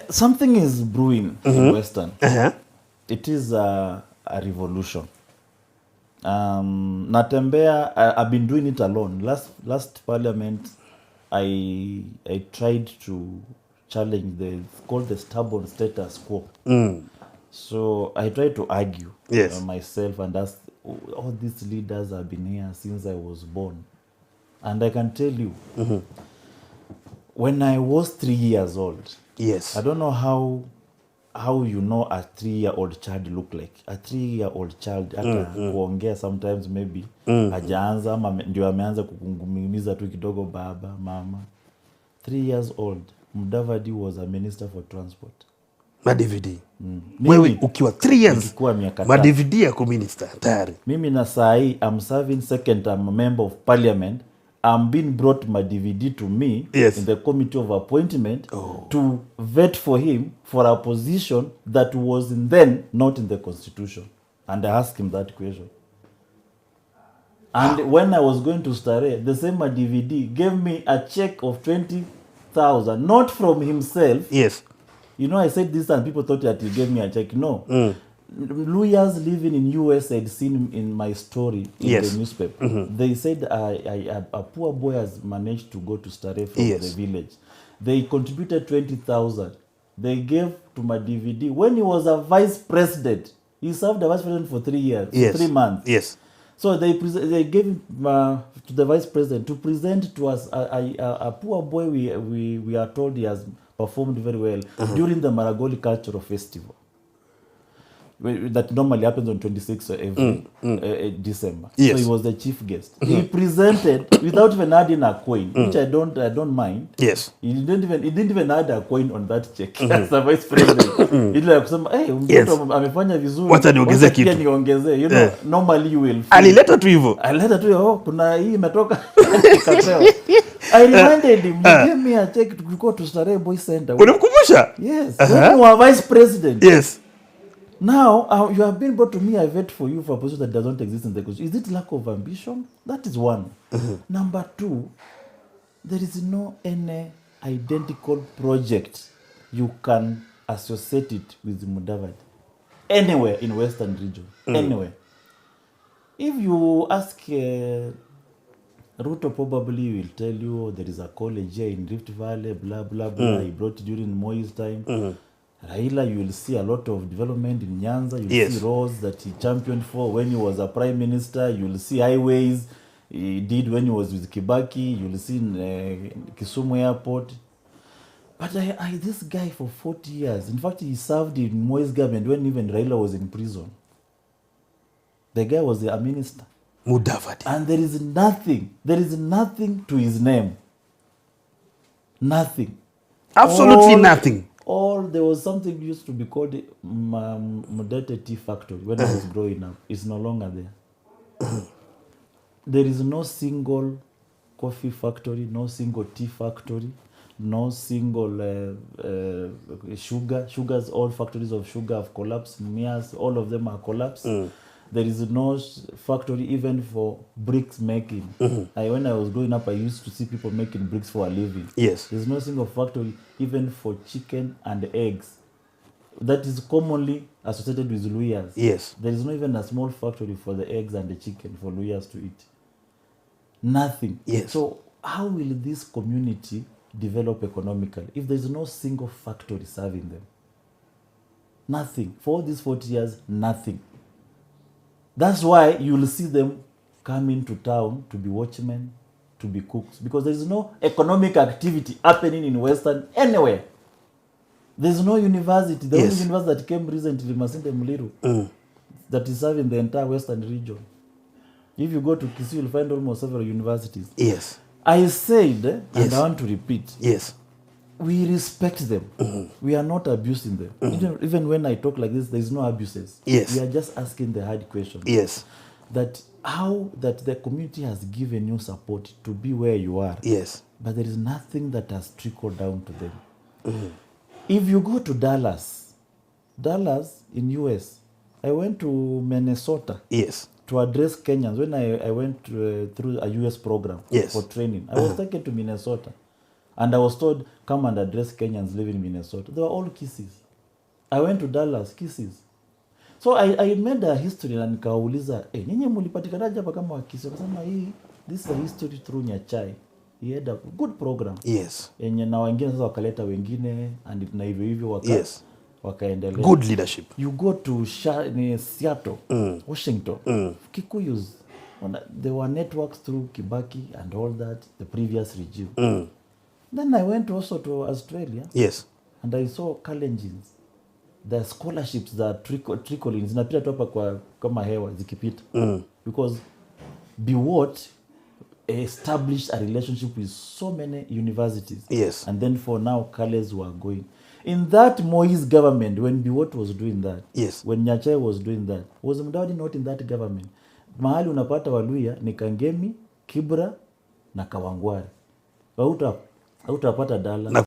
something is brewing in Western. It is a revolution. Natembea, I've been doing it alone. Last parliament, I tried to challenge it's called the stubborn status quo. So I tried to argue myself and ask, all these leaders have been here since I was born. And I can tell you, when I was 3 years old, I don't know how you know a 3-year-old child look like. A 3-year-old child hata kuongea sometimes maybe hajaanza ama ndio ameanza kukungumiza tu kidogo baba mama. 3 years old, Mudavadi was a minister for transport. Mudavadi. Wewe ukiwa 3 years Mudavadi yako minister tayari. Mimi na sahi I'm serving second term member of parliament. I'm being brought my DVD to me in the committee of appointment to vet for him for a position that was then not in the constitution. And I asked him that question. And when I was going to Stare, the same DVD gave me a check of 20,000, not from himself. You know, I said this and people thought that he gave me a check. No. Lawyers living in US had seen in my story in the newspaper. They said a poor boy has managed to go to Stare from the village. They contributed 20,000. They gave to my DVD. When he was a vice president, he served as vice president for 3 years, 3 months. So they gave him to the vice president to present to us a poor boy we are told he has performed very well during the Maragoli Cultural Festival. That normally happens on 26th of every December. So he was the chief guest. He presented without even adding a coin, which I don't mind. He didn't even add a coin on that check. As the vice president. He like kusema, hey, mtoto amefanya vizuri. Wacha niongeze kitu. Niongeze. You know, normally you will. Alileta tu hivyo. Alileta tu kuna hii imetoka kateo. I reminded him, he gave me a check to go to Stare Boy Center. Unamkumbusha? Yes. When you were vice president. Now, you have been brought to me, I vet for you for a position that doesn't exist in the Constitution. Is it lack of ambition? That is one. Number two, there is no any identical project you can associate it with Mudavadi. Anywhere in Western region. Anywhere. If you ask Ruto, probably will tell you there is a college here in Rift Valley, blah, blah, blah. He brought it during Moi's time. Raila, you will see a lot of development in Nyanza. You will see roads that he championed for when he was a prime minister. You will see highways he did when he was with Kibaki. You will see Kisumu Airport. But this guy for 40 years, in fact, he served in Moi's government when even Raila was in prison. The guy was a minister. Mudavadi. And there is nothing to his name. Nothing. Absolutely nothing. There was something used to be called Mudete Tea Factory when I was growing up. It's no longer there. There is no single coffee factory, no single tea factory, no single sugars. All factories of sugar have collapsed. Mias, all of them are collapsed. There is no factory even for bricks making. When I was growing up, I used to see people making bricks for a living. There's no single factory even for chicken and eggs. That is commonly associated with Luyas. There is not even a small factory for the eggs and the chicken for Luyas to eat. Nothing. So how will this community develop economically if there is no single factory serving them? Nothing. For all these 40 years, nothing. That's why you will see them come into town to be watchmen, to be cooks, because there is no economic activity happening in Western anywhere. There is no university. The only university that came recently, Masinde Muliru, that is serving the entire Western region. If you go to Kisii, you'll find almost several universities. I said, and I want to repeat, we respect them. We are not abusing them. Even when I talk like this, there is no abuses. We are just asking the hard questions. That how that the community has given you support to be where you are. But there is nothing that has trickled down to them. If you go to Dallas in US, I went to Minnesota to address Kenyans when I went through a US program for training. I was taken to Minnesota. And I was told, come and address Kenyans living in Minnesota. They were all Kisses. I went to Dallas, Kisses. So I made a history na nikauliza, nyinyi mlipatikanaje hapa kama Wakisi? Wakasema this is a history through Nyachai. He had a good program. Yes. Yenye na wengine sasa wakaleta wengine and na hivyo wakaendelea. Good leadership. You go to Seattle, Washington, Kikuyus. There were networks through Kibaki and all that, the previous regime. Then I went also to Australia. Yes. And I saw Kalenjins. The scholarships that trickling zinapita tu hapa kwa kama hewa zikipita. Because Biwott established a relationship with so many universities. Yes. And then for now, colleges were going. In that Moise government, when Biwott was doing that, yes, when Nyachai was doing that, was Mudavadi not in that government? Mahali unapata Waluya ni Kangemi, Kibra na Kawangware. Hautapata Dala.